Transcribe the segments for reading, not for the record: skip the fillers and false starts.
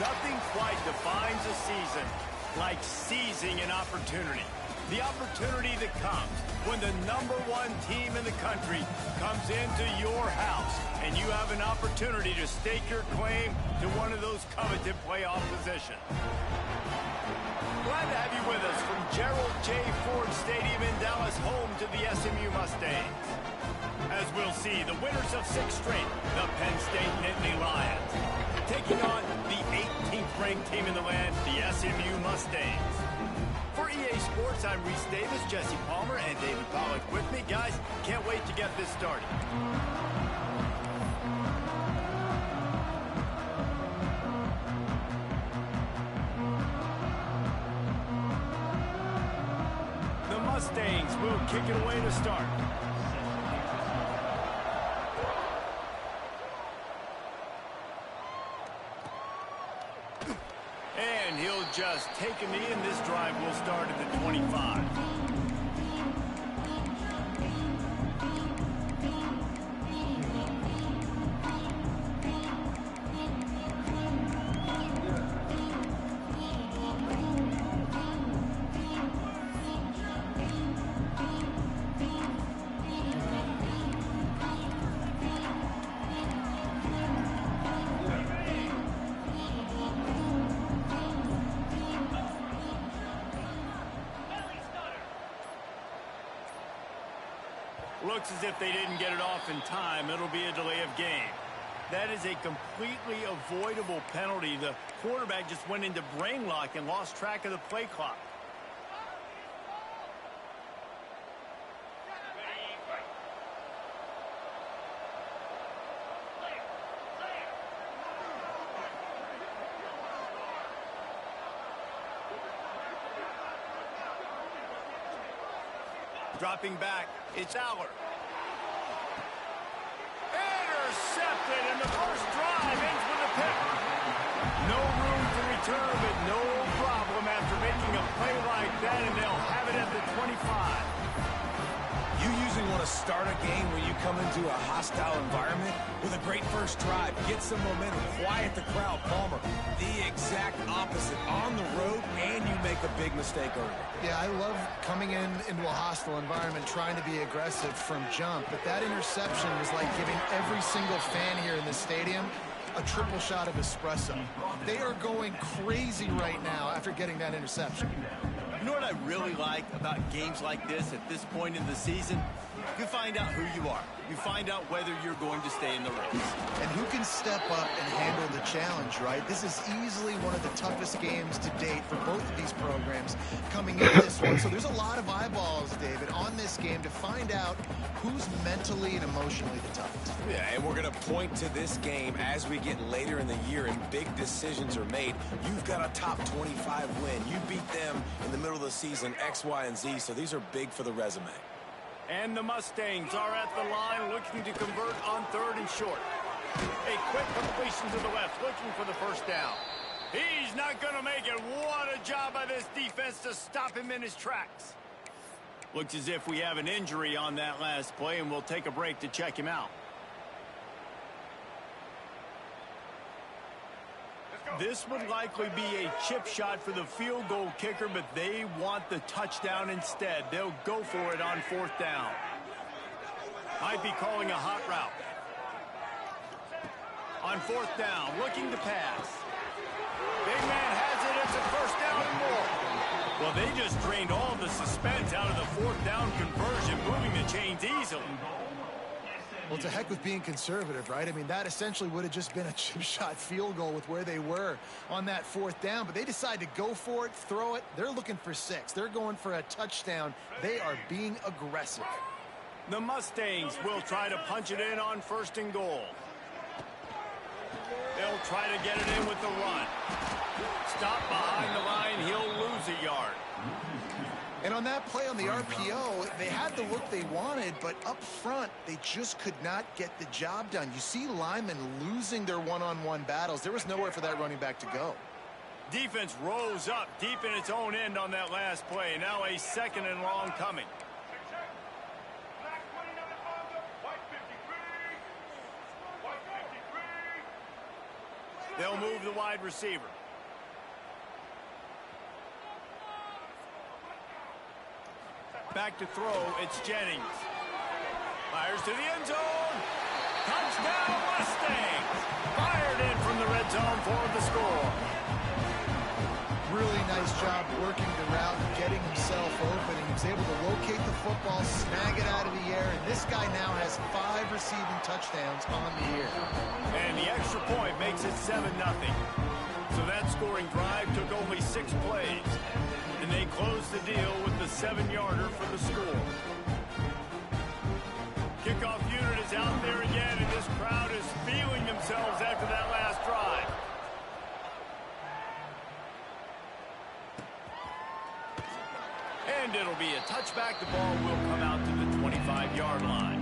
Nothing quite defines a season like seizing an opportunity. The opportunity that comes when the #1 team in the country comes into your house and you have an opportunity to stake your claim to one of those coveted playoff positions. Glad to have you with us from Gerald J. Ford Stadium in Dallas, home to the SMU Mustangs. As we'll see, the winners of 6 straight, the Penn State Nittany Lions, taking on the 18th ranked team in the land, the SMU Mustangs. For EA Sports, I'm Reese Davis, Jesse Palmer, and David Pollack with me. Guys, can't wait to get this started. The Mustangs will kick it away to start. And he'll just take a knee, and this drive will start at the 25. Looks as if they didn't get it off in time. It'll be a delay of game. That is a completely avoidable penalty. The quarterback just went into brain lock and lost track of the play clock. Dropping back, it's Aller. Intercepted, and the first drive ends with a pick. No room to return, but no problem after making a play like that, and they'll have it at the 25. You usually want to start a game when you come into a hostile environment with a great first drive, get some momentum, quiet the crowd. Palmer, the exact opposite. On the road, and you make a big mistake early. Yeah, I love coming into a hostile environment, trying to be aggressive from jump, but that interception was like giving every single fan here in the stadium a triple shot of espresso. They are going crazy right now after getting that interception. You know what I really like about games like this at this point in the season? You find out who you are. You find out whether you're going to stay in the race. And who can step up and handle the challenge, right? This is easily one of the toughest games to date for both of these programs coming into this one. So there's a lot of eyeballs, David, on this game to find out who's mentally and emotionally the toughest. Yeah, and we're going to point to this game as we get later in the year and big decisions are made. You've got a top 25 win. You beat them in the middle of the season, X, Y, and Z, so these are big for the resume. And the Mustangs are at the line looking to convert on 3rd and short. A quick completion to the left, looking for the first down. He's not going to make it. What a job by this defense to stop him in his tracks. Looks as if we have an injury on that last play, and we'll take a break to check him out. This would likely be a chip shot for the field goal kicker, but they want the touchdown instead. They'll go for it on 4th down. Might be calling a hot route. On 4th down, looking to pass. Big man has it. It's a 1st down and more. Well, they just drained all the suspense out of the 4th down conversion, moving the chains easily. Well, it's a heck with being conservative, right? I mean, that essentially would have just been a chip shot field goal with where they were on that 4th down, but they decide to go for it, throw it. They're looking for 6. They're going for a touchdown. They are being aggressive. The Mustangs will try to punch it in on 1st and goal. They'll try to get it in with the run. Stop behind the line. He'll lose a yard. And on that play on the RPO, they had the look they wanted, but up front, they just could not get the job done. You see linemen losing their one-on-one battles. There was nowhere for that running back to go. Defense rose up deep in its own end on that last play. Now a 2nd and long coming. They'll move the wide receiver. Back to throw, it's Jennings. Fires to the end zone. Touchdown Mustangs! Fired in from the red zone for the score. Really nice job working the route and getting himself open. And he was able to locate the football, snag it out of the air, and this guy now has 5 receiving touchdowns on the year. And the extra point makes it 7-0. So that scoring drive took only 6 plays. And they closed the deal with the 7-yarder for the score. Kickoff unit is out there again, and this crowd is feeling themselves after that last drive. And it'll be a touchback. The ball will come out to the 25-yard line.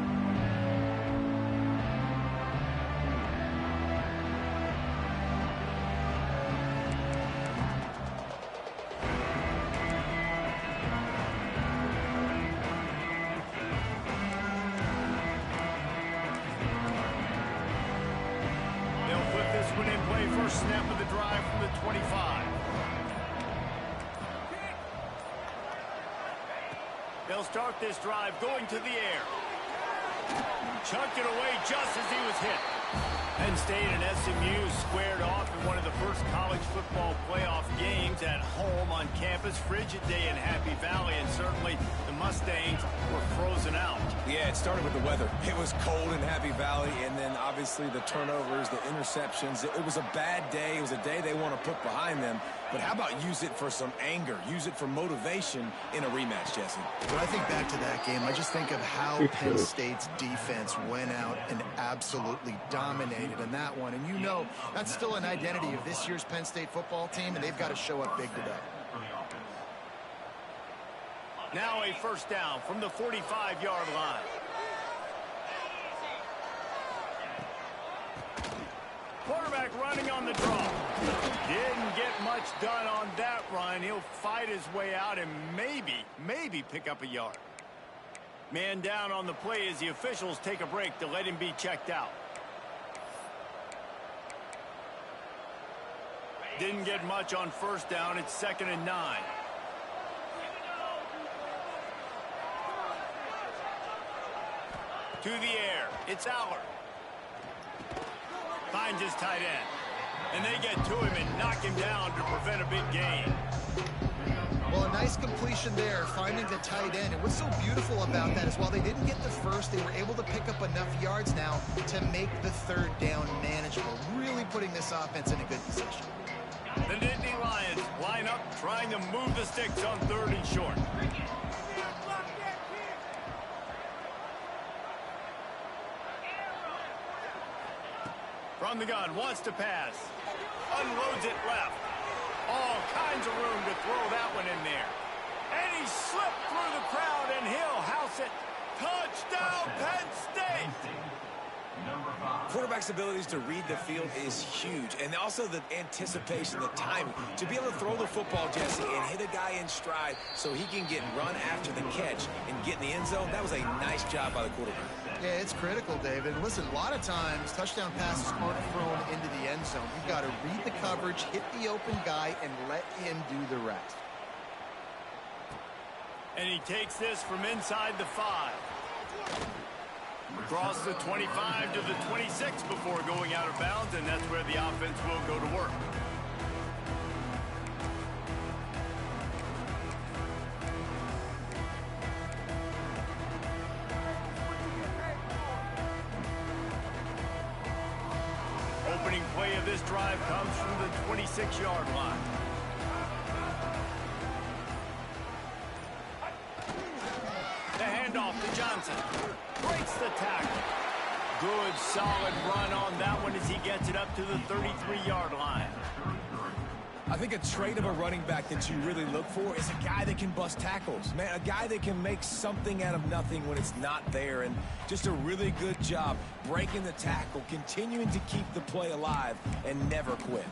First snap of the drive from the 25. They'll start this drive going to the air. Chucked it away just as he was hit. Penn State and SMU squared off in one of the first college football playoff games at home on campus. Frigid day in Happy Valley, and certainly the Mustangs were frozen out. Yeah, it started with the weather. It was cold in Happy Valley, and then obviously the turnovers, the interceptions. It was a bad day. It was a day they want to put behind them. But how about use it for some anger? Use it for motivation in a rematch, Jesse. When I think back to that game, I just think of how Penn State's defense went out and absolutely dominated in that one. And you know, that's still an identity of this year's Penn State football team, and they've got to show up big today. Now a first down from the 45-yard line. Quarterback running on the draw. Didn't get much done on that run. He'll fight his way out and maybe pick up a yard. Man down on the play as the officials take a break to let him be checked out. Didn't get much on first down. It's 2nd and 9. To the air. It's Aller. Finds his tight end. And they get to him and knock him down to prevent a big gain. Well, a nice completion there, finding the tight end. And what's so beautiful about that is while they didn't get the first, they were able to pick up enough yards now to make the 3rd down manageable, really putting this offense in a good position. The Nittany Lions line up, trying to move the sticks on 3rd and short. From the gun, wants to pass. Unloads it left. All kinds of room to throw that one in there. And he slipped through the crowd, and he'll house it. Touchdown, Penn State! Quarterback's abilities to read the field is huge, and also the anticipation, the timing. To be able to throw the football, Jesse, and hit a guy in stride so he can get run after the catch and get in the end zone, that was a nice job by the quarterback. Yeah, it's critical, David. Listen, a lot of times, touchdown passes aren't thrown into the end zone. You've got to read the coverage, hit the open guy, and let him do the rest. And he takes this from inside the 5. Across the 25 to the 26 before going out of bounds, and that's where the offense will go to work. Opening play of this drive comes from the 26-yard line. The handoff to Johnson. Breaks the tackle. Good, solid run on that one as he gets it up to the 33-yard line. I think a trait of a running back that you really look for is a guy that can bust tackles. Man, a guy that can make something out of nothing when it's not there. And just a really good job breaking the tackle, continuing to keep the play alive, and never quit.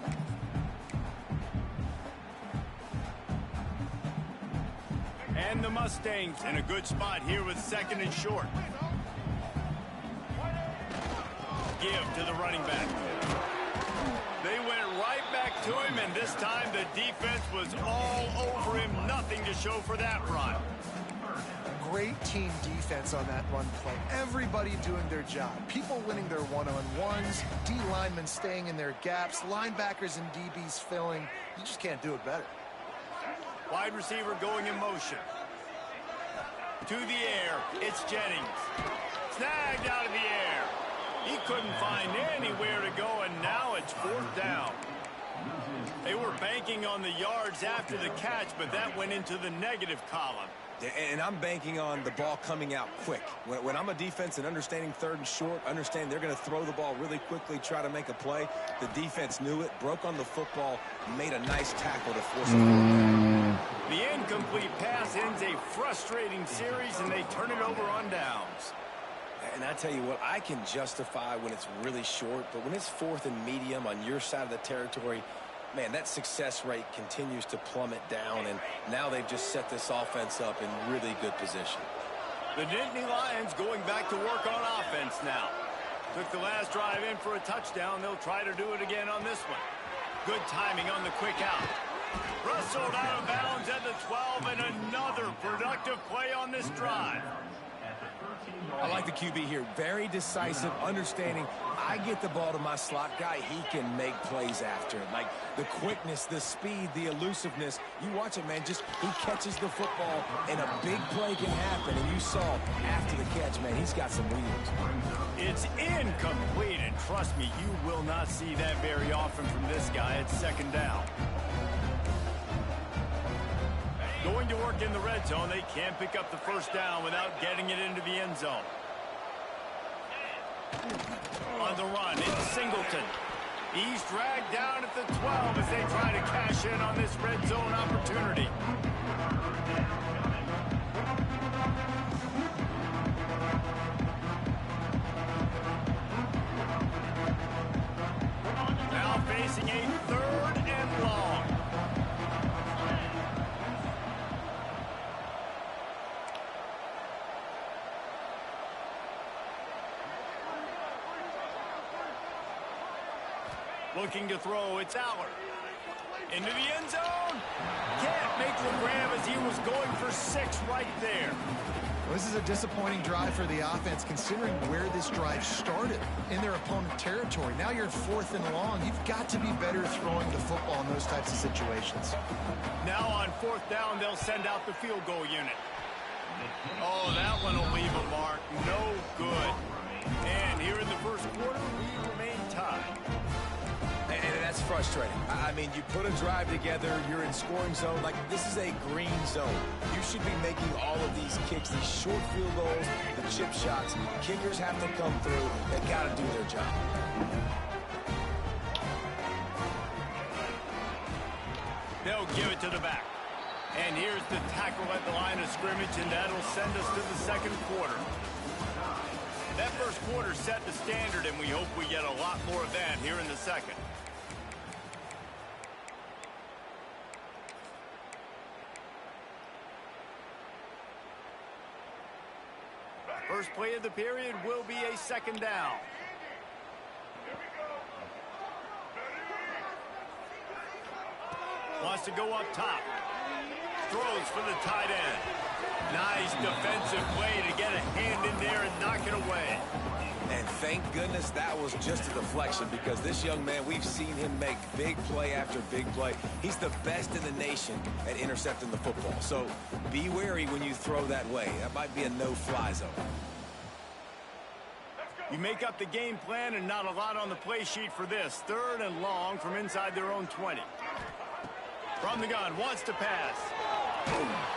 And the Mustangs in a good spot here with 2nd and short. Give to the running back. They went This time the defense was all over him. Nothing to show for that run. Great team defense on that run play. Everybody doing their job. People winning their one-on-ones, D linemen staying in their gaps, linebackers and DBs filling. You just can't do it better. Wide receiver going in motion. To the air, it's Jennings. Snagged out of the air. He couldn't find anywhere to go, and now it's 4th down. They were banking on the yards after the catch, but that went into the negative column. And I'm banking on the ball coming out quick. When I'm a defense and understanding 3rd and short, understand they're going to throw the ball really quickly, try to make a play. The defense knew it, broke on the football, made a nice tackle to force it. The incomplete pass ends a frustrating series, and they turn it over on downs. And I tell you what, I can justify when it's really short, but when it's 4th and medium on your side of the territory, man, that success rate continues to plummet down, and now they've just set this offense up in really good position. The Nittany Lions going back to work on offense now. Took the last drive in for a touchdown. They'll try to do it again on this one. Good timing on the quick out. Rustled out of bounds at the 12, and another productive play on this drive. I like the QB here. Very decisive, understanding I get the ball to my slot guy, he can make plays after it. Like the quickness, the speed, the elusiveness. You watch it, man, just he catches the football and a big play can happen. And you saw after the catch, man, he's got some wheels. It's incomplete, and trust me, you will not see that very often from this guy. It's 2nd down. Going to work in the red zone. They can't pick up the 1st down without getting it into the end zone. On the run, it's Singleton. He's dragged down at the 12 as they try to cash in on this red zone opportunity. Now facing a 3rd and long. Looking to throw, it's Aller. Into the end zone. Can't make the grab as he was going for 6 right there. Well, this is a disappointing drive for the offense, considering where this drive started, in their opponent territory. Now you're 4th and long. You've got to be better throwing the football in those types of situations. Now on 4th down, they'll send out the field goal unit. Oh, that one will leave a mark. No good. And here in the 1st quarter, we remain tied. And that's frustrating. I mean, you put a drive together, you're in scoring zone. Like, this is a green zone. You should be making all of these kicks, these short field goals, the chip shots. Kickers have to come through. They got to do their job. They'll give it to the back. And here's the tackle at the line of scrimmage, and that'll send us to the 2nd quarter. That 1st quarter set the standard, and we hope we get a lot more of that here in the 2nd. First play of the period will be a 2nd down. Wants to go up top. Throws for the tight end. Nice defensive play to get a hand in there and knock it away. And thank goodness that was just a deflection, because this young man, we've seen him make big play after big play. He's the best in the nation at intercepting the football. So be wary when you throw that way. That might be a no-fly zone. You make up the game plan and not a lot on the play sheet for this. 3rd and long from inside their own 20. From the gun, wants to pass.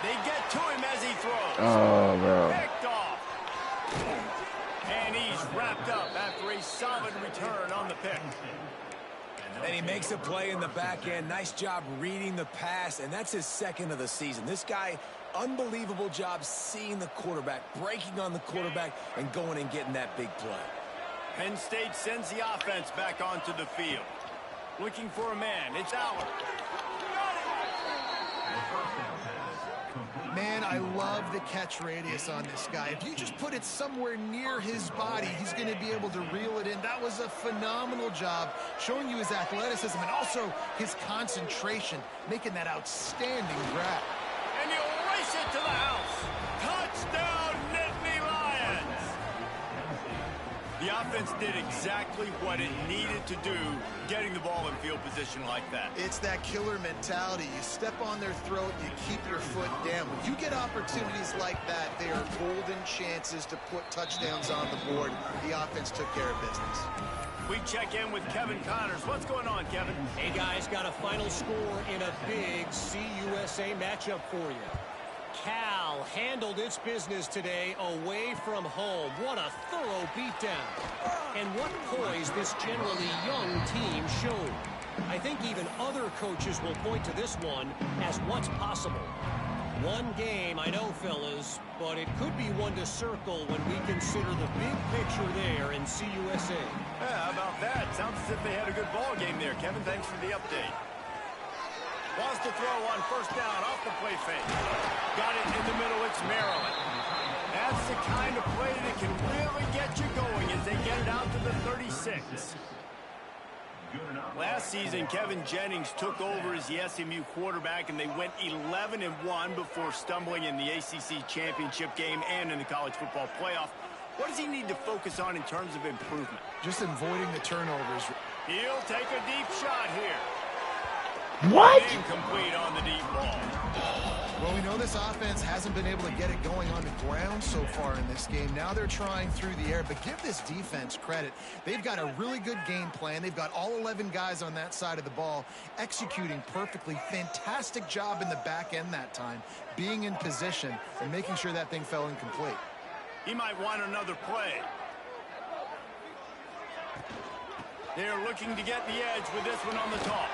They get to him as he throws. Oh, bro. Picked off. And he's wrapped up after a solid return on the pick. And he makes a play in the back end. Nice job reading the pass, and that's his 2nd of the season. This guy, unbelievable job seeing the quarterback, breaking on the quarterback, and going and getting that big play. Penn State sends the offense back onto the field. Looking for a man. It's Aller. Man, I love the catch radius on this guy. If you just put it somewhere near his body, he's going to be able to reel it in. That was a phenomenal job, showing you his athleticism and also his concentration, making that outstanding grab. And he'll race it to the house. Touchdown, Nittany Lions! The offense did exactly what it needed to do, getting the ball in field position like that. It's that killer mentality. You step on their throat, you keep your foot down. When you get opportunities like that, they are golden chances to put touchdowns on the board. The offense took care of business. We check in with Kevin Connors. What's going on, Kevin? Hey, guys, got a final score in a big CUSA matchup for you. Cal handled its business today away from home. What a thorough beatdown. And what poise this generally young team showed. I think even other coaches will point to this one as what's possible. One game, I know, fellas, but it could be one to circle when we consider the big picture there in CUSA. Yeah, how about that? Sounds as if they had a good ball game there. Kevin, thanks for the update. Wants to throw on first down off the play fake. Got it in the middle. It's Maryland. That's the kind of play that can really get you going as they get it out to the 36. Last season, Kevin Jennings took over as the SMU quarterback, and they went 11-1 before stumbling in the ACC championship game and in the college football playoff. What does he need to focus on in terms of improvement? Just avoiding the turnovers. He'll take a deep shot here. What? Incomplete on the deep ball. Well, we know this offense hasn't been able to get it going on the ground so far in this game. Now they're trying through the air, but give this defense credit. They've got a really good game plan. They've got all 11 guys on that side of the ball executing perfectly. Fantastic job in the back end that time, being in position and making sure that thing fell incomplete. He might want another play. They're looking to get the edge with this one on the toss.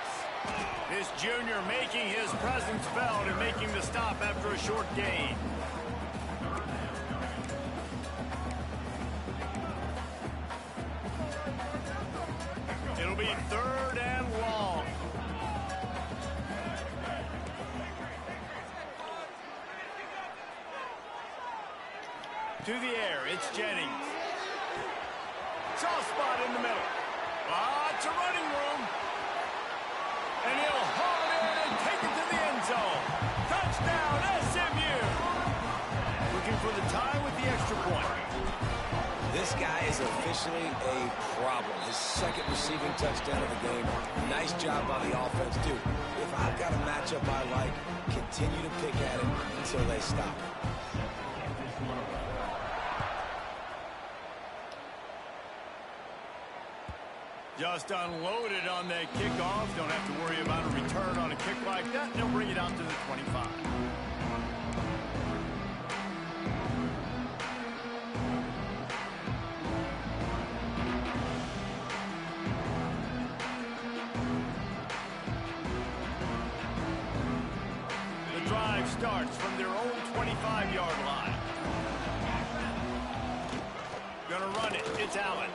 This junior making his presence felt and making the stop after a short gain. It'll be 3rd and long. To the air, it's Jennings. Soft spot in the middle. Lots of running room. And he'll haul it in and take it to the end zone. Touchdown, SMU. Looking for the tie with the extra point. This guy is officially a problem. His 2nd receiving touchdown of the game. Nice job by the offense, too. If I've got a matchup I like, continue to pick at it until they stop. Just unloaded on that kickoff. Don't have to worry about a return on a kick like that. They'll bring it out to the 25. The drive starts from their own 25-yard line. Gonna run it. It's Allen.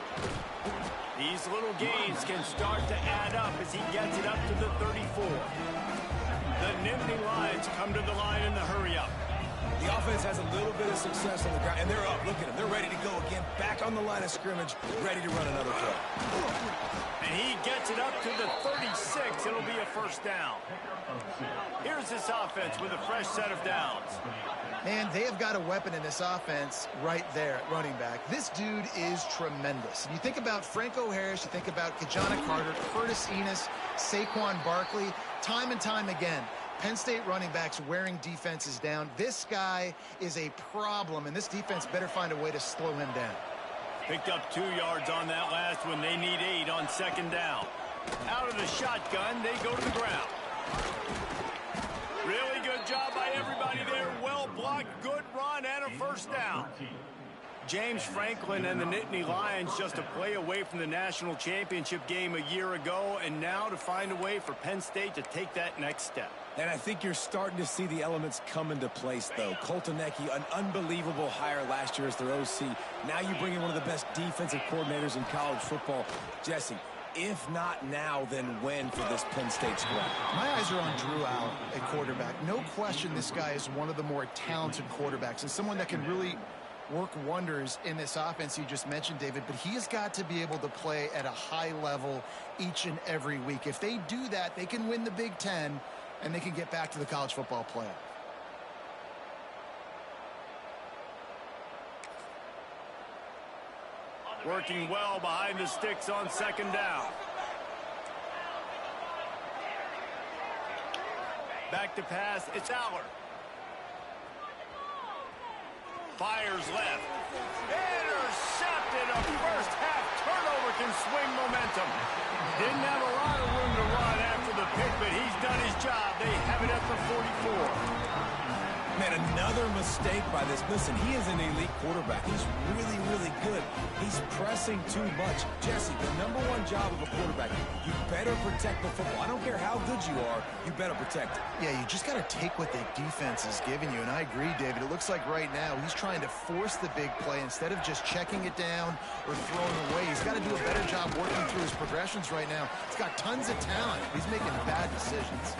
These little gains can start to add up as he gets it up to the 34. The Nittany Lions come to the line in the hurry-up. The offense has a little bit of success on the ground, and they're up. Look at them. They're ready to go again. Back on the line of scrimmage, ready to run another play. And he gets it up to the 36. It'll be a first down. Here's this offense with a fresh set of downs. Man, they have got a weapon in this offense right there at running back. This dude is tremendous. You think about Franco Harris, you think about Kajana Carter, Curtis Enos, Saquon Barkley, time and time again. Penn State running backs wearing defenses down. This guy is a problem, and this defense better find a way to slow him down. Picked up 2 yards on that last one. They need 8 on 2nd down. Out of the shotgun, they go to the ground. Really good job by everybody there. Well blocked, good run, and a first down. James Franklin and the Nittany Lions just a play away from the national championship game a year ago, and now to find a way for Penn State to take that next step. And I think you're starting to see the elements come into place, though. Colton Necky, an unbelievable hire last year as their OC. Now you bring in one of the best defensive coordinators in college football. Jesse, if not now, then when for this Penn State squad? My eyes are on Drew Allen at quarterback. No question this guy is one of the more talented quarterbacks and someone that can really work wonders in this offense you just mentioned, David, but he has got to be able to play at a high level each and every week. If they do that, they can win the Big Ten and they can get back to the college football playoff. Working well behind the sticks on second down. Back to pass, it's Aller. Fires left. Intercepted. A first half turnover can swing momentum. Didn't have a lot of room to run after the pick, but he's done his job. They have it at the 44. Man, another mistake by this. Listen, he is an elite quarterback. He's really, really good. He's pressing too much. Jesse, the #1 job of a quarterback, you better protect the football. I don't care how good you are, you better protect it. Yeah, you just got to take what the defense is giving you, and I agree, David. It looks like right now he's trying to force the big play instead of just checking it down or throwing away. He's got to do a better job working through his progressions right now. He's got tons of talent. He's making bad decisions.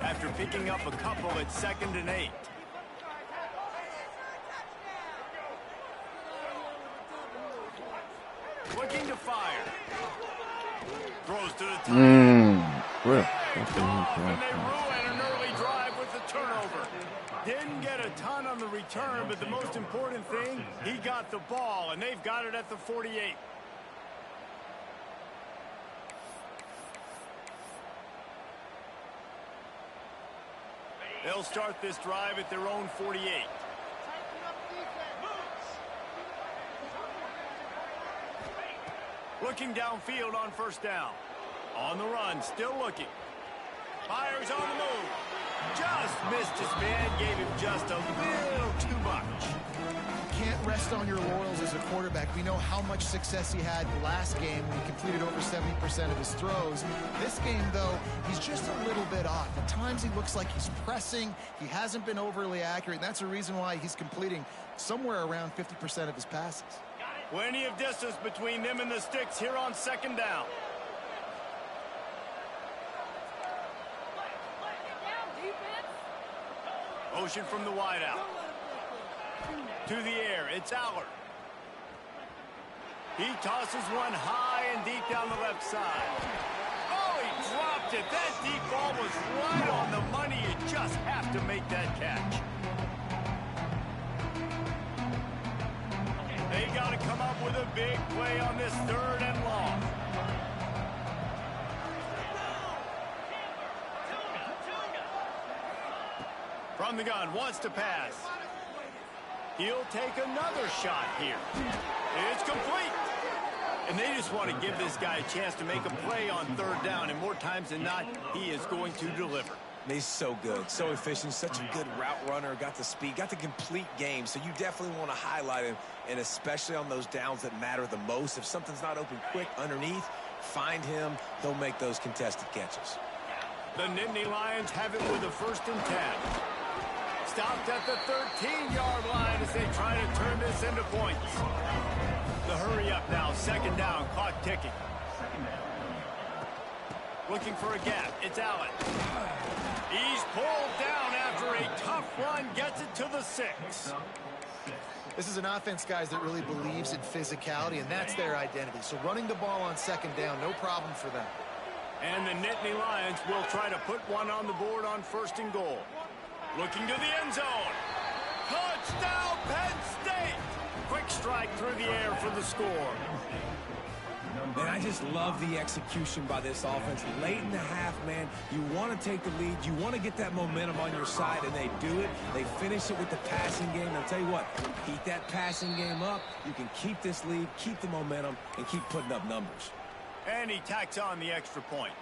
After picking up a couple at 2nd and 8. Looking to fire. Throws to the top. And they ruin an early drive with the turnover. Didn't get a ton on the return, but the most important thing, he got the ball, and they've got it at the 48. They'll start this drive at their own 48. Looking downfield on first down. On the run, still looking. Fires on the move. Just missed his man, gave him just a little too much. Can't rest on your laurels as a quarterback. We know how much success he had last game when he completed over 70% of his throws. This game, though, he's just a little bit off. At times he looks like he's pressing. He hasn't been overly accurate, and that's a reason why he's completing somewhere around 50% of his passes. Plenty of distance between them and the sticks here on second down. Motion from the wideout. To the air, it's Aller. He tosses one high and deep down the left side. Oh, he dropped it. That deep ball was right on the money. You just have to make that catch. They got to come up with a big play on this 3rd and long. From the gun, wants to pass. He'll take another shot here. It's complete. And they just want to give this guy a chance to make a play on 3rd down, and more times than not, he is going to deliver. He's so good, so efficient, such a good route runner, got the speed, got the complete game, so you definitely want to highlight him, and especially on those downs that matter the most. If something's not open quick underneath, find him. He'll make those contested catches. The Nittany Lions have it with a 1st and 10. Stopped at the 13-yard line as they try to turn this into points. The hurry up now, 2nd down, clock ticking. Looking for a gap, it's Allen. He's pulled down after a tough run, gets it to the 6. This is an offense, guys, that really believes in physicality, and that's their identity. So running the ball on 2nd down, no problem for them. And the Nittany Lions will try to put one on the board on 1st and goal. Looking to the end zone. Touchdown, Penn State! Quick strike through the air for the score. Man, I just love the execution by this offense. Late in the half, man, you want to take the lead. You want to get that momentum on your side, and they do it. They finish it with the passing game. I'll tell you what, keep that passing game up. You can keep this lead, keep the momentum, and keep putting up numbers. And he tacks on the extra point.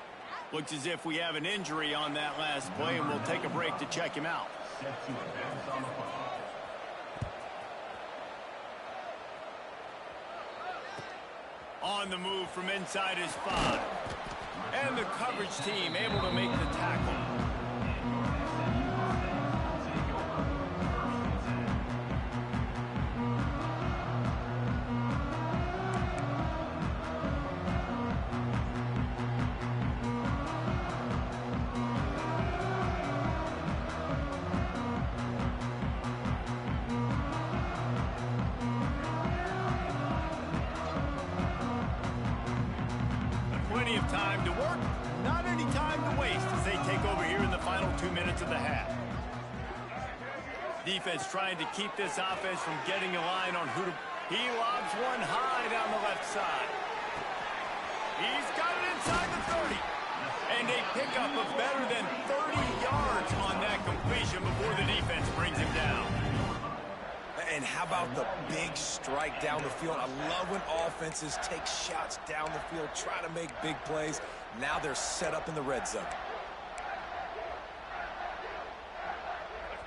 Looks as if we have an injury on that last play, and we'll take a break to check him out. On the move from inside his 5. And the coverage team able to make the tackle. time to work, not any time to waste as they take over here in the final 2 minutes of the half. Defense trying to keep this offense from getting a line on who to... He lobs one high down the left side. He's got it inside the 30. And a pickup of better than 30 yards on that completion before the defense brings him down. And how about the big strike down the field? I love when offenses take shots down the field, try to make big plays. Now they're set up in the red zone.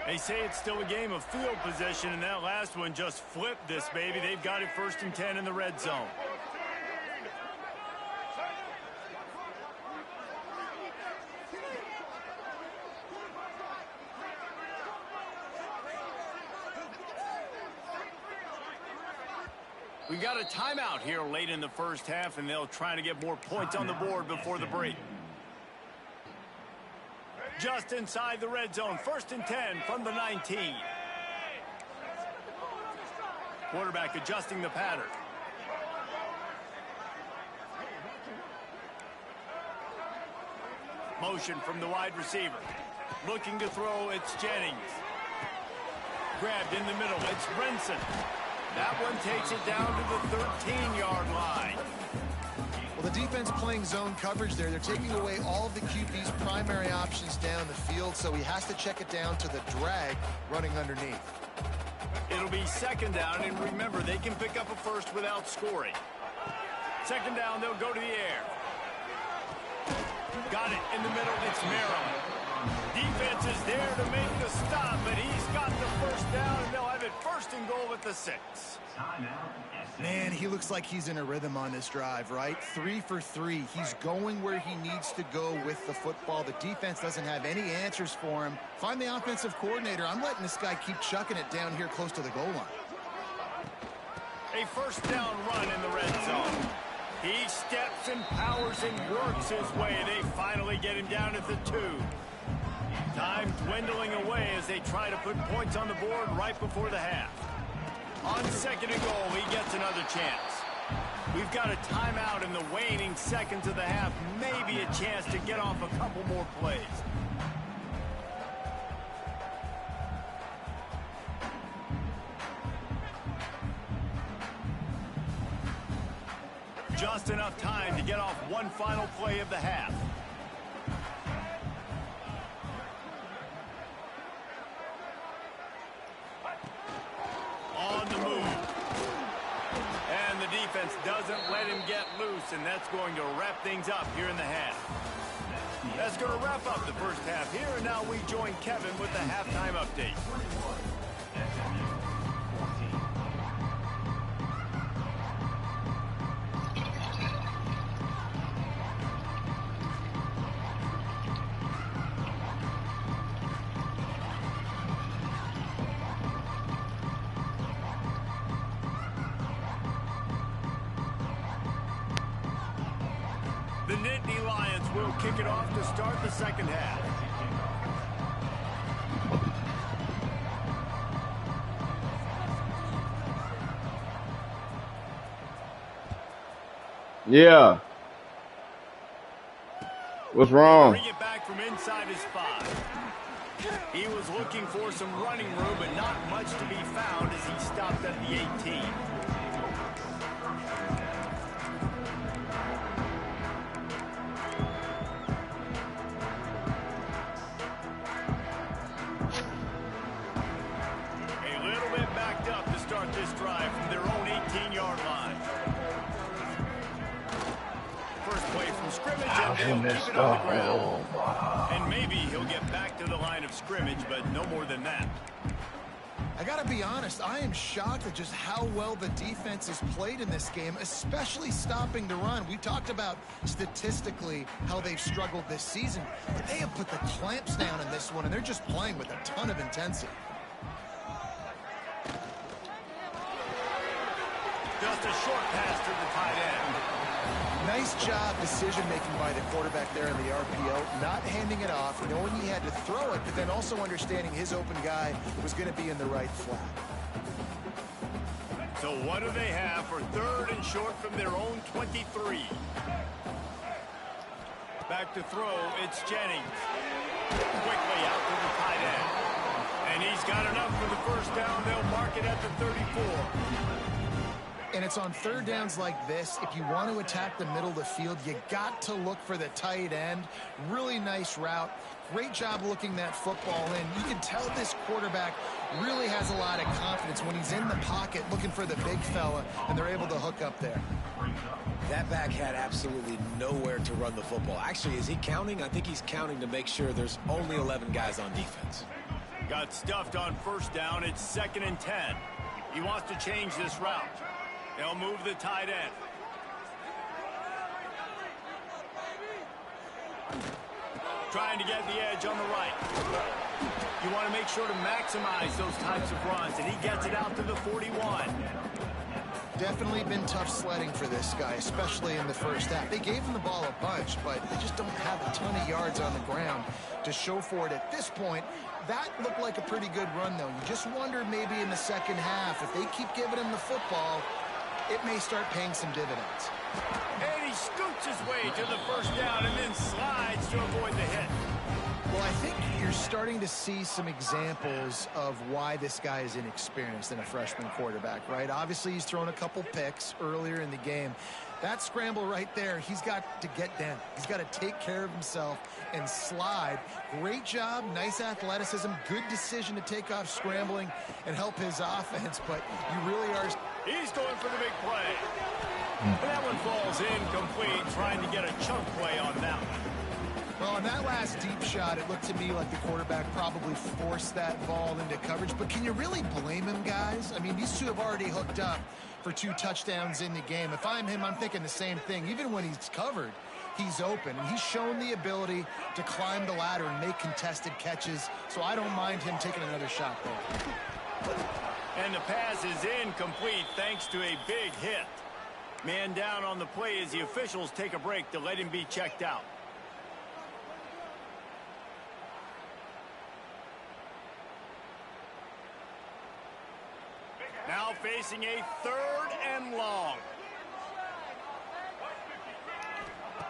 They say it's still a game of field possession, and that last one just flipped this baby. They've got it 1st and 10 in the red zone. We got a timeout here late in the first half, and they'll try to get more points on the board before the break. Just inside the red zone, 1st and 10 from the 19. Quarterback adjusting the pattern. Motion from the wide receiver. Looking to throw, it's Jennings. Grabbed in the middle, it's Brinson. That one takes it down to the 13-yard line. Well, the defense playing zone coverage there. They're taking away all of the QB's primary options down the field, so he has to check it down to the drag running underneath. It'll be 2nd down, and remember, they can pick up a first without scoring. 2nd down, they'll go to the air. Got it in the middle, it's Maryland. Defense is there to make the stop, but he's got the 1st down, and they'll have it 1st and goal at the 6. Man, he looks like he's in a rhythm on this drive, right? 3 for 3. He's going where he needs to go with the football. The defense doesn't have any answers for him. Find the offensive coordinator. I'm letting this guy keep chucking it down here close to the goal line. A 1st down run in the red zone. He steps and powers and works his way. They finally get him down at the 2. Time dwindling away as they try to put points on the board right before the half. On 2nd and goal, he gets another chance. We've got a timeout in the waning seconds of the half. Maybe a chance to get off a couple more plays. Just enough time to get off one final play of the half. On the move. And the defense doesn't let him get loose, and that's going to wrap things up here in the half. That's going to wrap up the first half here, and now we join Kevin with the halftime update. The Nittany Lions will kick it off to start the second half. Yeah. What's wrong? Bring it back from inside his 5. He was looking for some running room, but not much to be found as he stopped at the 18. This drive from their own 18-yard line. First play from scrimmage, and they'll keep it on the ground. And maybe he'll get back to the line of scrimmage, but no more than that. I gotta be honest, I am shocked at just how well the defense has played in this game, especially stopping the run. We talked about statistically how they've struggled this season, but they have put the clamps down in this one, and they're just playing with a ton of intensity. Just a short pass to the tight end. Nice job decision-making by the quarterback there in the RPO, not handing it off, knowing he had to throw it, but then also understanding his open guy was going to be in the right flat. So what do they have for 3rd and short from their own 23? Back to throw, it's Jennings. Quickly out to the tight end. And he's got enough for the first down. They'll mark it at the 34. And it's on third downs like this. If you want to attack the middle of the field, you got to look for the tight end. Really nice route. Great job looking that football in. You can tell this quarterback really has a lot of confidence when he's in the pocket looking for the big fella, and they're able to hook up there. That back had absolutely nowhere to run the football. Actually, is he counting? I think he's counting to make sure there's only 11 guys on defense. Got stuffed on first down. It's 2nd and 10. He wants to change this route. They'll move the tight end. Trying to get the edge on the right. You want to make sure to maximize those types of runs, and he gets it out to the 41. Definitely been tough sledding for this guy, especially in the first half. They gave him the ball a bunch, but they just don't have a ton of yards on the ground to show for it at this point. That looked like a pretty good run, though. You just wonder maybe in the second half, if they keep giving him the football, it may start paying some dividends. And he scoots his way to the first down and then slides to avoid the hit. Well, I think you're starting to see some examples of why this guy is inexperienced in a freshman quarterback, right? Obviously, he's thrown a couple picks earlier in the game. That scramble right there, he's got to get down. He's got to take care of himself and slide. Great job, nice athleticism, good decision to take off scrambling and help his offense, but you really are... He's going for the big play. That one falls incomplete, trying to get a chunk play on that one. Well, on that last deep shot, it looked to me like the quarterback probably forced that ball into coverage. But can you really blame him, guys? I mean, these two have already hooked up for 2 touchdowns in the game. If I'm him, I'm thinking the same thing. Even when he's covered, he's open. And he's shown the ability to climb the ladder and make contested catches. So I don't mind him taking another shot there. And the pass is incomplete thanks to a big hit. Man down on the play as the officials take a break to let him be checked out. Now facing a 3rd and long.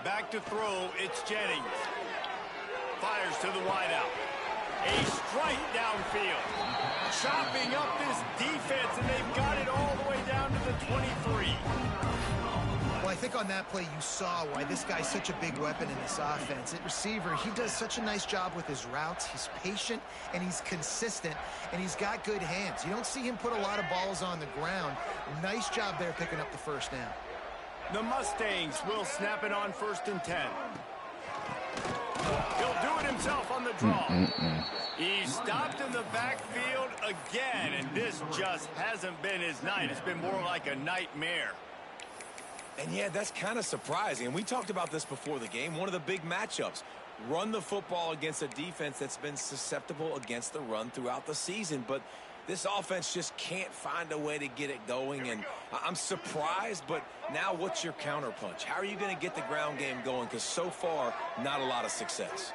Back to throw, it's Jennings. Fires to the wideout. A strike downfield. Chopping up this defense, and they've got it all the way down to the 23. Well, I think on that play you saw why this guy's such a big weapon in this offense. At receiver, he does such a nice job with his routes. He's patient, and he's consistent, and he's got good hands. You don't see him put a lot of balls on the ground. Nice job there picking up the first down. The Mustangs will snap it on 1st and 10. He'll do it himself on the draw. He's stopped in the backfield again, and this just hasn't been his night. It's been more like a nightmare. And yeah, that's kind of surprising. And we talked about this before the game. One of the big matchups. Run the football against a defense that's been susceptible against the run throughout the season. But this offense just can't find a way to get it going. And I'm surprised, but now what's your counterpunch? How are you going to get the ground game going? Because so far, not a lot of success.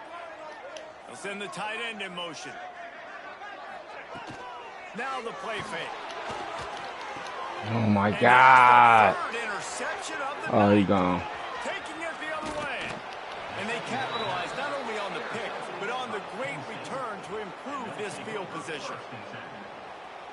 They'll send the tight end in motion. Now the play fake. Oh my God. Oh, he gone. Taking it the other way. And they capitalize not only on the pick, but on the great return to improve this field position.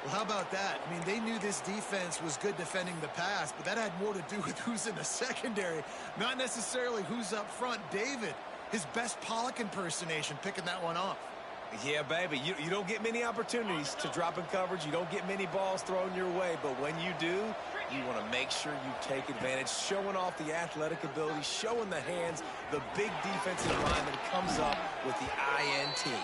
Well, how about that? I mean, they knew this defense was good defending the pass, but that had more to do with who's in the secondary, not necessarily who's up front. David, his best Pollock impersonation, picking that one off. Yeah, baby, you don't get many opportunities to drop in coverage. You don't get many balls thrown your way, but when you do, you want to make sure you take advantage, showing off the athletic ability, showing the hands. The big defensive lineman comes up with the INT.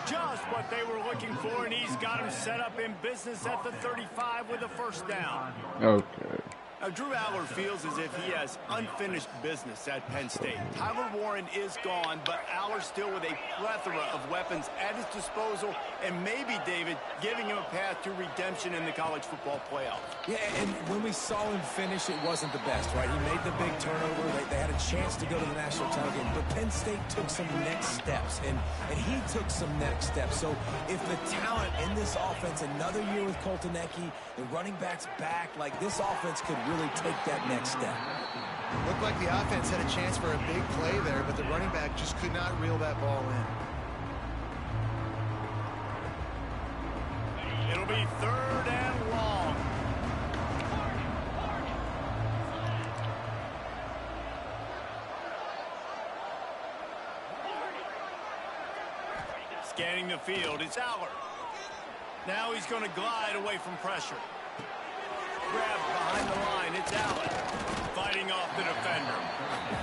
Just what they were looking for, and he's got him set up in business at the 35 with a first down. Okay. Now, Drew Aller feels as if he has unfinished business at Penn State. Tyler Warren is gone, but Aller still with a plethora of weapons at his disposal, and maybe, David, giving him a path to redemption in the college football playoff. Yeah, and when we saw him finish, it wasn't the best, right? He made the big turnover. They had a chance to go to the national title game, but Penn State took some next steps, and he took some next steps. So if the talent in this offense, another year with Colton Ecke, the running backs back, like this offense could really take that next step. Looked like the offense had a chance for a big play there, but the running back just could not reel that ball in. It'll be 3rd and long. Scanning the field, it's Aller. Now he's going to glide away from pressure. Grab behind the line, it's Allen. Fighting off the defender.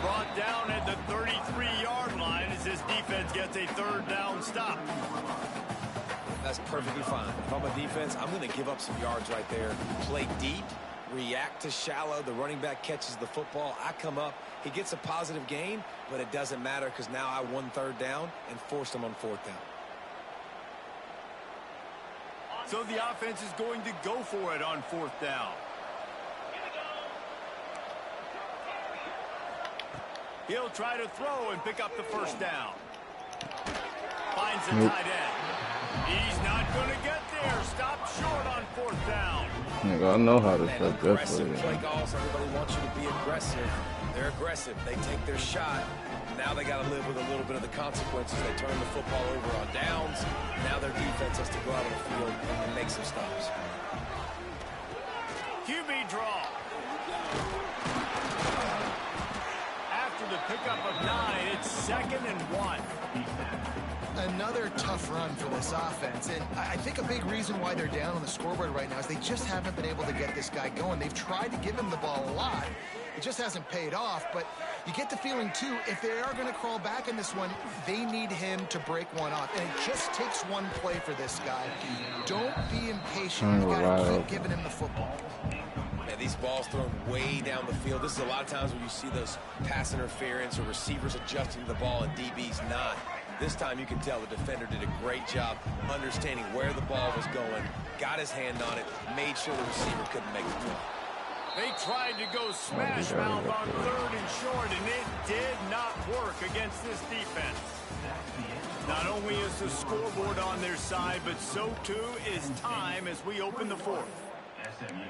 Brought down at the 33-yard line as this defense gets a 3rd down stop. That's perfectly fine. If I'm a defense, I'm going to give up some yards right there. Play deep, react to shallow. The running back catches the football. I come up. He gets a positive gain, but it doesn't matter because now I won 3rd down and forced him on 4th down. So the offense is going to go for it on 4th down. He'll try to throw and pick up the 1st down. Finds the tight end. He's not going to get there. Stop short on 4th down. I know how to set that Aggressive play calls. Everybody wants you to be aggressive. They're aggressive. They take their shot. Now they got to live with a little bit of the consequences. They turn the football over on downs. Now their defense has to go out on the field and make some stops. QB draw. After the pickup of 9, it's 2nd and 1. Another tough run for this offense, and I think a big reason why they're down on the scoreboard right now is they just haven't been able to get this guy going. They've tried to give him the ball a lot. It just hasn't paid off, but you get the feeling, too, if they are going to crawl back in this one, they need him to break one off, and it just takes one play for this guy. Don't be impatient. You got to keep giving him the football. Man, these balls thrown way down the field. This is a lot of times when you see those pass interference or receivers adjusting to the ball and DB's not. This time you can tell the defender did a great job understanding where the ball was going, got his hand on it, made sure the receiver couldn't make the play. They tried to go smash mouth on 3rd and short, and it did not work against this defense. Not only is the scoreboard on their side, but so too is time as we open the 4th. SMU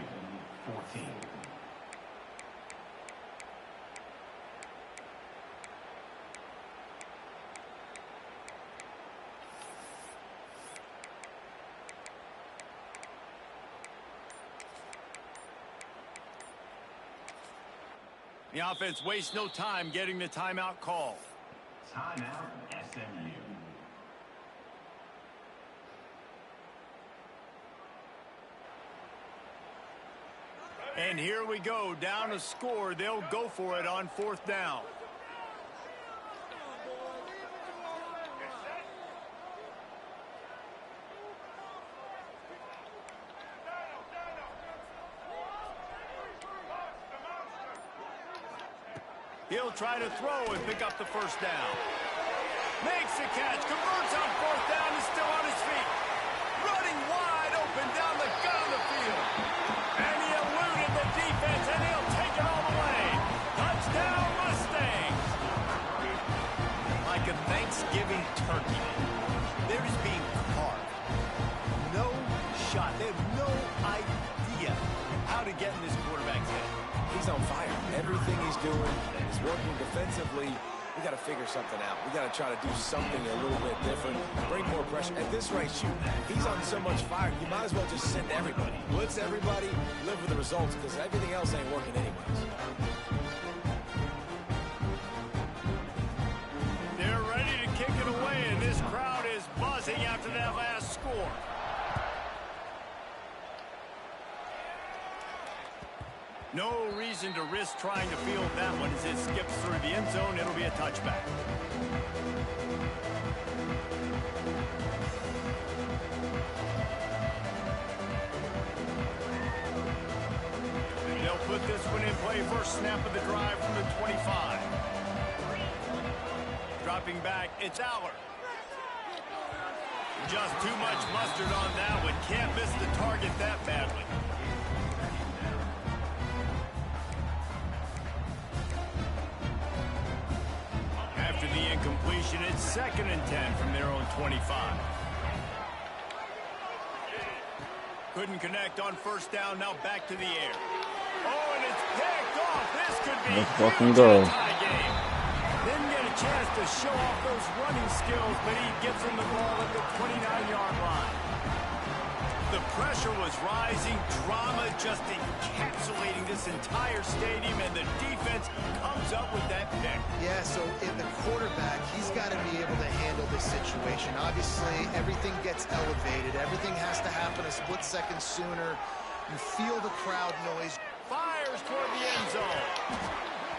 14. The offense wastes no time getting the timeout call. Timeout, SMU. And here we go, down a score. They'll go for it on 4th down. He'll try to throw and pick up the 1st down. Makes the catch, converts on 4th down, is still on his feet. Running wide open down the gut of the field. And he eluded the defense, and he'll take it all the way. Touchdown, Mustangs. Like a Thanksgiving turkey, they're just being carved. No shot. They have no idea how to get in this quarterback's head. He's on fire. Everything he's doing is working defensively. We got to figure something out. We got to try to do something a little bit different. Bring more pressure. At this rate, shoot, he's on so much fire, you might as well just send everybody. Blitz everybody, live with the results, because everything else ain't working anyways. They're ready to kick it away, and this crowd is buzzing after that last score. No reason to risk trying to field that one as it skips through the end zone. It'll be a touchback. They'll put this one in play. First snap of the drive from the 25. Dropping back, it's Aller. Just too much mustard on that one. Can't miss the target that badly. After the incompletion, it's 2nd and 10 from their own 25. Couldn't connect on 1st down, now back to the air. Oh, and it's picked off. This could be Let's huge fucking in go. a tie game. Didn't get a chance to show off those running skills, but he gets him the ball at the 29-yard line. The pressure was rising, drama just encapsulating this entire stadium, and the defense comes up with that pick. Yeah, so in the quarterback, he's got to be able to handle this situation. Obviously, everything gets elevated. Everything has to happen a split second sooner. You feel the crowd noise. Fires toward the end zone.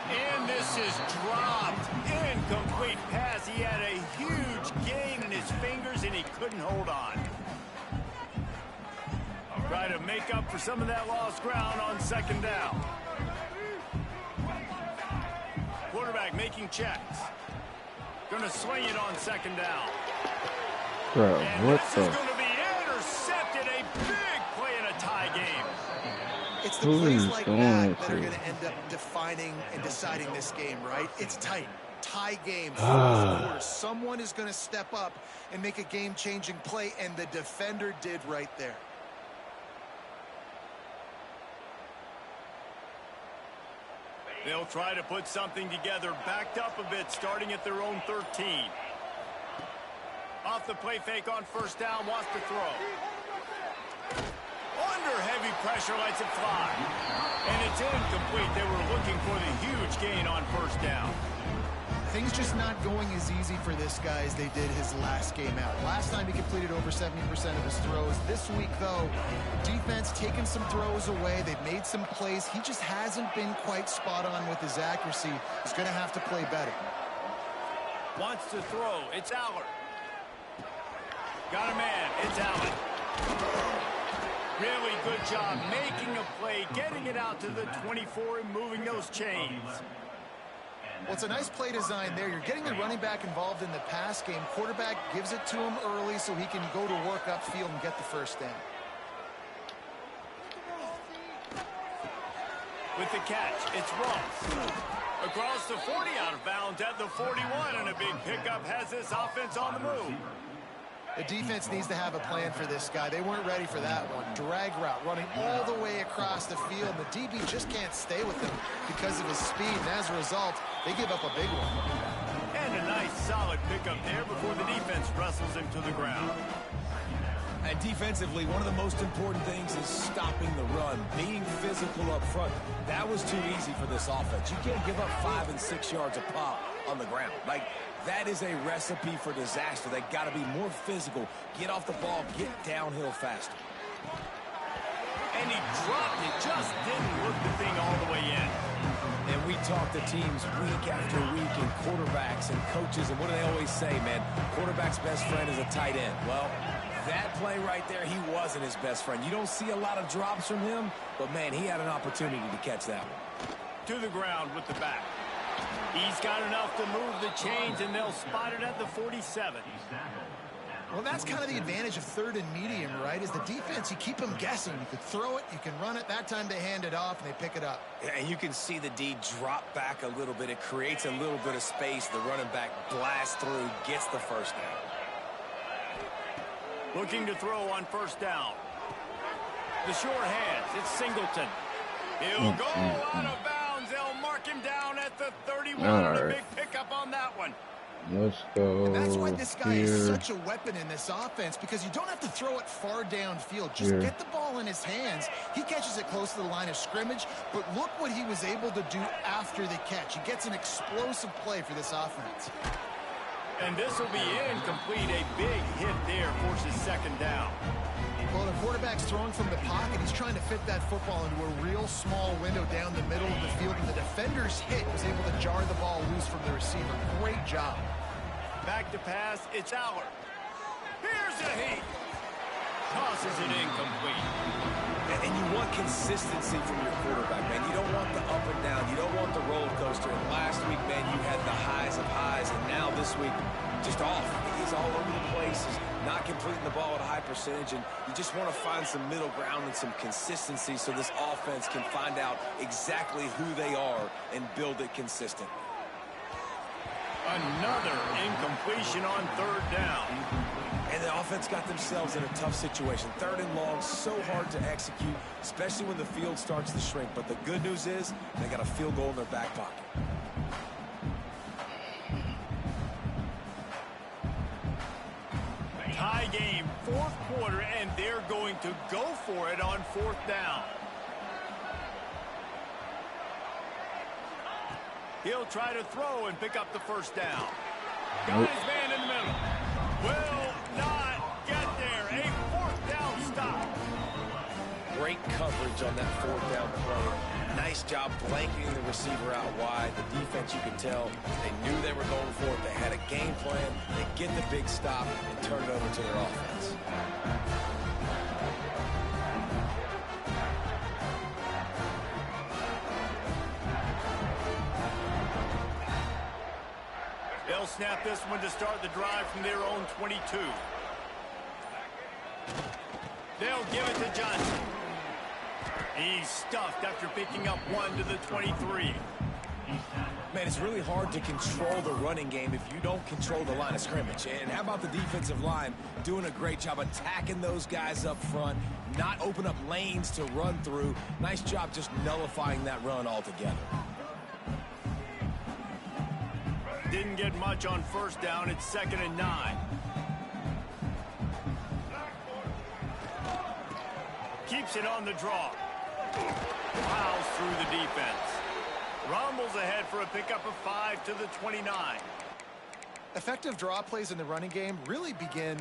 And this is dropped. Incomplete pass. He had a huge gain in his fingers, and he couldn't hold on. Try to make up for some of that lost ground on second down. Quarterback making checks. Gonna swing it on second down. Bro, And what this the? is gonna be intercepted. A big play in a tie game. It's the Who plays is like going that that to? are going to end up defining and deciding this game, right? It's tight. Tie game, fourth quarter. Someone is going to step up and make a game-changing play, and the defender did right there. They'll try to put something together, backed up a bit, starting at their own 13. Off the play fake on first down, wants to throw. Under heavy pressure, lets it fly. And it's incomplete. They were looking for the huge gain on first down. Things just not going as easy for this guy as they did his last game out. Last time he completed over 70% of his throws. This week, though, defense taking some throws away. They've made some plays. He just hasn't been quite spot on with his accuracy. He's going to have to play better. Wants to throw. It's Aller. Got a man. It's Allen. Really good job making a play, getting it out to the 24 and moving those chains. Well, it's a nice play design there. You're getting the running back involved in the pass game. Quarterback gives it to him early so he can go to work upfield and get the first down. With the catch, it's Ross. Across the 40, out of bounds at the 41, and a big pickup has this offense on the move. The defense needs to have a plan for this guy. They weren't ready for that one. Drag route running all the way across the field. The DB just can't stay with him because of his speed, and as a result, they give up a big one. And a nice solid pickup there before the defense wrestles him to the ground. And defensively, one of the most important things is stopping the run, being physical up front. That was too easy for this offense. You can't give up 5 and 6 yards a pop on the ground. Like, that is a recipe for disaster. They got to be more physical, get off the ball, get downhill faster. And he dropped it, just didn't work the thing all the way in. And we talk to teams week after week and quarterbacks and coaches, and what do they always say, man? Quarterback's best friend is a tight end. Well, that play right there, he wasn't his best friend. You don't see a lot of drops from him, but, man, he had an opportunity to catch that one. To the ground with the back. He's got enough to move the chains, and they'll spot it at the 47. Well, that's kind of the advantage of third and medium, right? Is the defense, you keep them guessing. You can throw it, you can run it. That time they hand it off, and they pick it up. Yeah, and you can see the D drop back a little bit. It creates a little bit of space. The running back blasts through, gets the first down. Looking to throw on first down. The short hands, it's Singleton. He'll go out of bounds. They'll mark him down at the 31. And a big pickup on that one. Let's go. And that's why this guy here. is such a weapon in this offense, because you don't have to throw it far downfield. Just get the ball in his hands. He catches it close to the line of scrimmage, but look what he was able to do after the catch. He gets an explosive play for this offense. And this will be incomplete. A big hit there forces second down. Well, the quarterback's throwing from the pocket. He's trying to fit that football into a real small window down the middle of the field, and the defender's hit was able to jar the ball loose from the receiver. Great job. Back to pass, it's Aller. Here's a heat. Tosses it incomplete. And you want consistency from your quarterback, man. You don't want the up and down. You don't want the roller coaster. And last week, man, you had the highs of highs, and now this week, just off. He's all over the place. He's not completing the ball at a high percentage, and you just want to find some middle ground and some consistency so this offense can find out exactly who they are and build it consistently. Another incompletion on third down. And the offense got themselves in a tough situation. 3rd and long, so hard to execute, especially when the field starts to shrink. But the good news is they got a field goal in their back pocket. Tie game, 4th quarter, and they're going to go for it on 4th down. He'll try to throw and pick up the 1st down. Got his man in the middle. Will not get there. A 4th down stop. Great coverage on that 4th down play. Nice job blanketing the receiver out wide. The defense, you could tell, they knew they were going for it. They had a game plan. They get the big stop and turn it over to their offense. They'll snap this one to start the drive from their own 22. They'll give it to Johnson. He's stuffed after picking up 1 to the 23. Man, it's really hard to control the running game if you don't control the line of scrimmage. And how about the defensive line doing a great job attacking those guys up front, not open up lanes to run through. Nice job just nullifying that run altogether. Didn't get much on 1st down. It's 2nd and 9. Keeps it on the draw. Plows through the defense. Rumbles ahead for a pickup of 5 to the 29. Effective draw plays in the running game really begin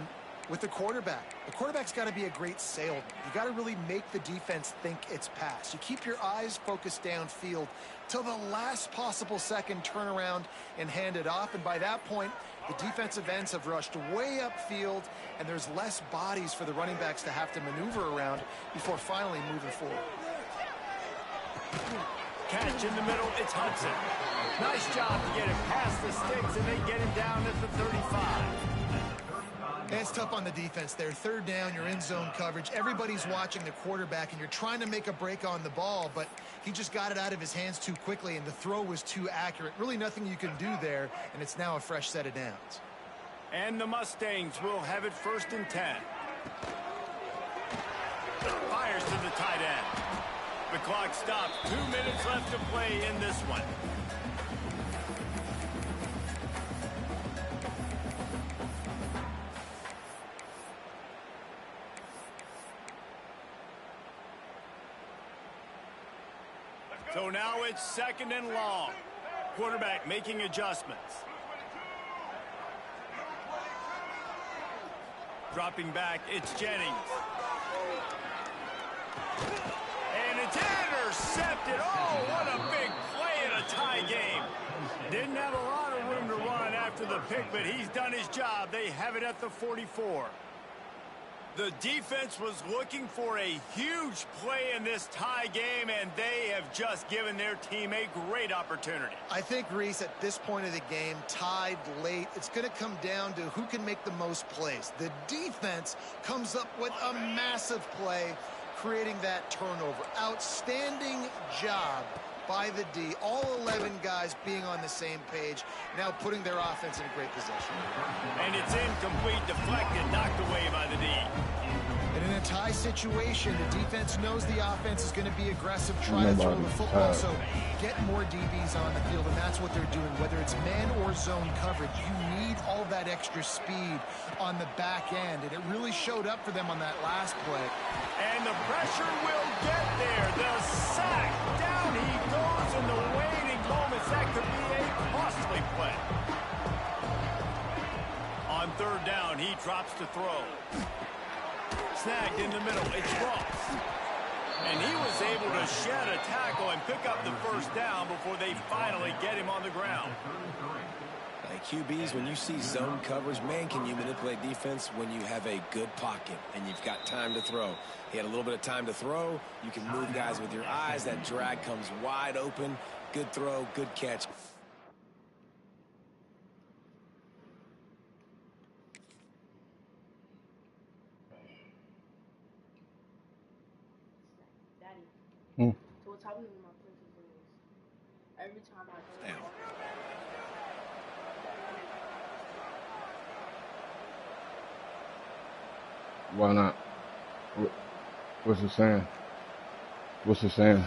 with the quarterback. The quarterback's got to be a great salesman. You got to really make the defense think it's pass. You keep your eyes focused downfield till the last possible second, turn around and hand it off. And by that point, the defensive ends have rushed way upfield, and there's less bodies for the running backs to have to maneuver around before finally moving forward. Catch in the middle, it's Hudson. Nice job to get it past the sticks, and they get him down at the 35. It's tough on the defense there. 3rd down, you're in zone coverage. Everybody's watching the quarterback, and you're trying to make a break on the ball, but he just got it out of his hands too quickly, and the throw was too accurate. Really nothing you can do there, and it's now a fresh set of downs. And the Mustangs will have it 1st and 10. Fires to the tight end. The clock stops. 2 minutes left to play in this one. So now it's 2nd and long. Quarterback making adjustments. Dropping back, it's Jennings. And it's intercepted. Oh, what a big play in a tie game. Didn't have a lot of room to run after the pick, but he's done his job. They have it at the 44. The defense was looking for a huge play in this tie game, and they have just given their team a great opportunity. I think, Reese, at this point of the game, tied late, it's going to come down to who can make the most plays. The defense comes up with a massive play, creating that turnover. Outstanding job by the D. All 11 guys being on the same page, now putting their offense in a great position. And it's incomplete, deflected, knocked away by the D. And in a tie situation, the defense knows the offense is going to be aggressive, try to throw the football, so get more DBs on the field, and that's what they're doing. Whether it's man or zone coverage, you need all that extra speed on the back end, and it really showed up for them on that last play. And the pressure will get there. The sack. Down he goes in the waning moments. That could be a costly play. On 3rd down, he drops to throw. Snagged in the middle. It's Ross. And he was able to shed a tackle and pick up the 1st down before they finally get him on the ground. Like QBs, when you see zone coverage, man, can you manipulate defense when you have a good pocket and you've got time to throw. He had a little bit of time to throw. You can move guys with your eyes. That drag comes wide open. Good throw, good catch. So what's happening with my princess is every time I go Damn. Why not? What's it saying? What's it saying?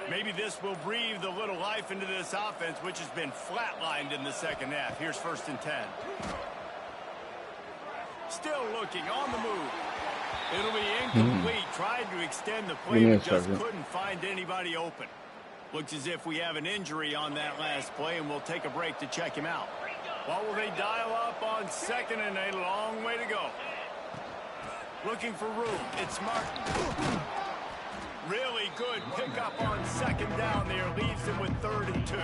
Maybe this will breathe a little life into this offense, which has been flatlined in the second half. Here's 1st and 10. Still looking on the move. It'll be incomplete. Tried to extend the play, but just couldn't find anybody open. Looks as if we have an injury on that last play, and we'll take a break to check him out. What will they dial up on 2nd and a long way to go? Looking for room. It's Martin. Really good pickup on 2nd down there. Leaves him with 3rd and 2.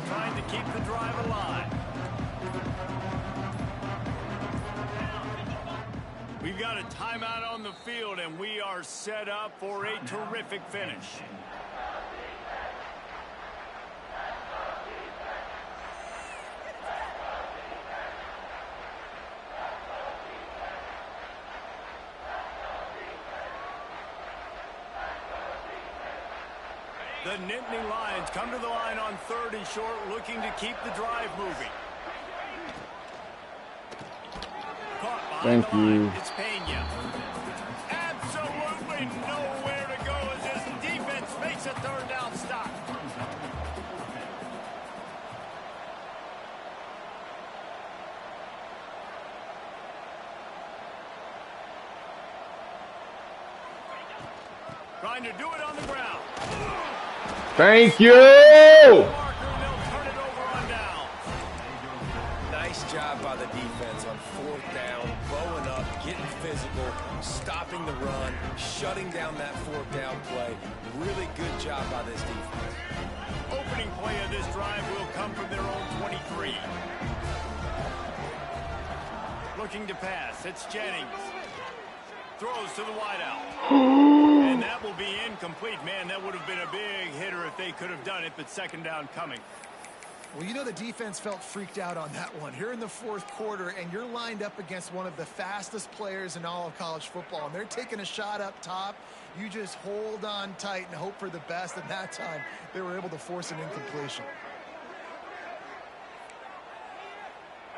Trying to keep the drive alive. We've got a timeout on the field, and we are set up for a terrific finish. The Nittany Lions come to the line on 3rd and short, looking to keep the drive moving. Thank you. It's Penn. Absolutely nowhere to go as this defense makes a 3rd down stop. Trying to do it on the ground. Thank you. Nice job by the defense on 4th down, bowing up, getting physical, stopping the run, shutting down that 4th down play. Really good job by this defense. Opening play of this drive will come from their own 23. Looking to pass. It's Jennings. Throws to the wideout. And that will be incomplete. Man, that would have been a big hitter if they could have done it, but 2nd down coming. Well, you know the defense felt freaked out on that one. Here in the 4th quarter, and you're lined up against one of the fastest players in all of college football, and they're taking a shot up top. You just hold on tight and hope for the best, and that time they were able to force an incompletion.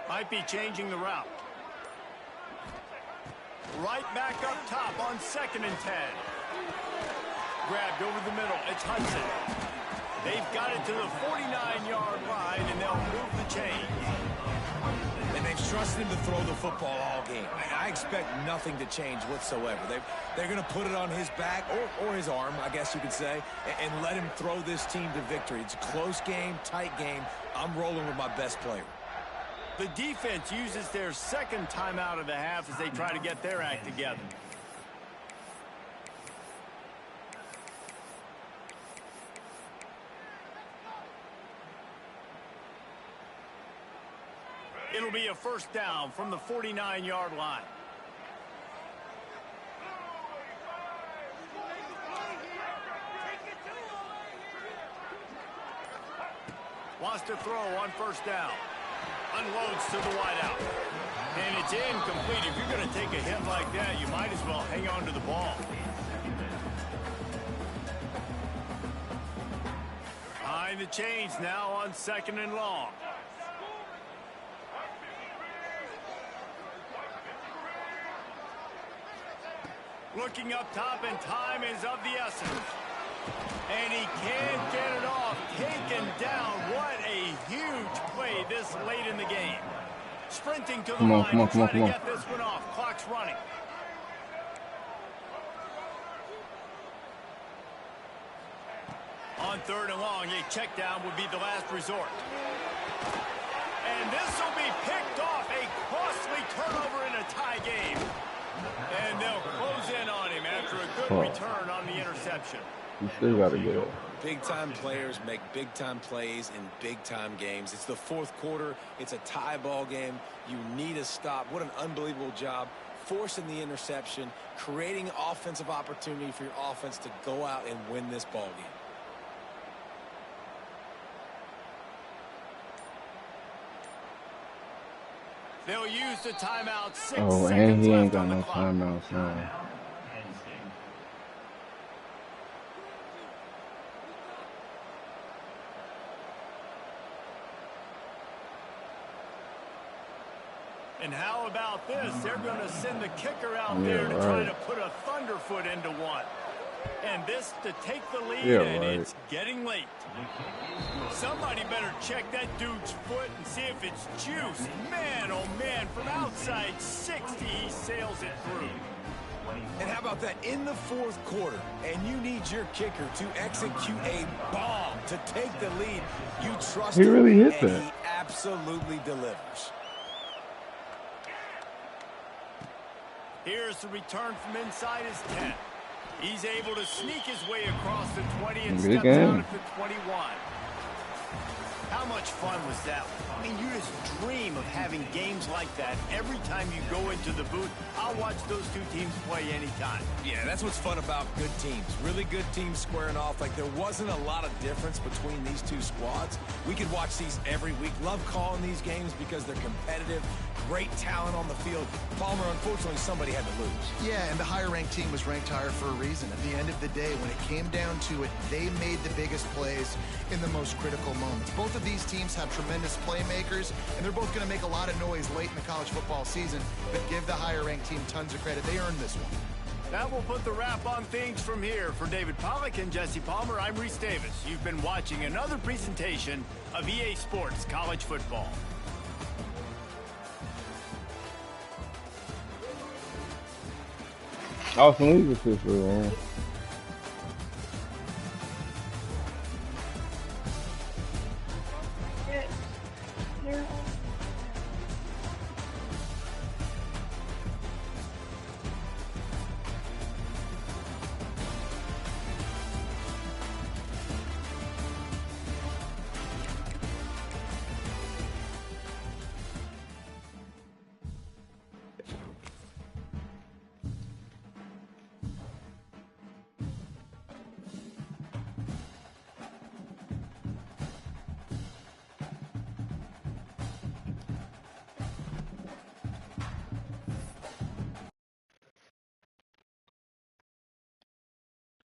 Might be changing the route. Right back up top on 2nd and 10. Grabbed over the middle. It's Hudson. They've got it to the 49-yard line, and they'll move the chains. And they've trusted him to throw the football all game. I expect nothing to change whatsoever. They're going to put it on his back, or his arm, I guess you could say, and let him throw this team to victory. It's a close game, tight game. I'm rolling with my best player. The defense uses their 2nd timeout of the half as they try to get their act together. It'll be a 1st down from the 49-yard line. Wants to throw on 1st down. Unloads to the wideout. And it's incomplete. If you're going to take a hit like that, you might as well hang on to the ball. Behind the chains now on 2nd and long. Looking up top, and time is of the essence. And he can't get it off. Taken down. What a huge play this late in the game. Sprinting to the line, trying to get this one off. Clock's running. On 3rd and long, a check down would be the last resort. And this will be picked off. A costly turnover in a tie game. And they'll close in on him after a good return on the interception. You still got to get it. Big-time players make big-time plays in big-time games. It's the fourth quarter. It's a tie ball game. You need a stop. What an unbelievable job forcing the interception, creating offensive opportunity for your offense to go out and win this ball game. They'll use the timeout. 6 Oh, and seconds he ain't left got on the no clock. timeouts now. Penn State. And how about this? They're going to send the kicker out Yeah, there to try right. to put a thunderfoot into one. And this to take the lead, Yeah, and right. it's getting late. Somebody better check that dude's foot and see if it's juice. Man, oh man, from outside 60, he sails it through. And how about that in the fourth quarter, and you need your kicker to execute a bomb to take the lead. You trust He him, really hit and that. he absolutely delivers. Here's the return from inside his 10. He's able to sneak his way across the 20 and Good steps game. out at the 21. How much fun was that? I mean, you just dream of having games like that every time you go into the booth. I'll watch those two teams play anytime. Yeah, that's what's fun about good teams. Really good teams squaring off. Like, there wasn't a lot of difference between these two squads. We could watch these every week. Love calling these games because they're competitive. Great talent on the field. Palmer, unfortunately, somebody had to lose. Yeah, and the higher-ranked team was ranked higher for a reason. At the end of the day, when it came down to it, they made the biggest plays in the most critical moments. Both of these teams have tremendous playmakers, and they're both going to make a lot of noise late in the college football season, but give the higher-ranked team tons of credit. They earned this one. That will put the wrap on things from here. For David Pollack and Jesse Palmer, I'm Reese Davis. You've been watching another presentation of EA Sports College Football. Austin Lee's officially on.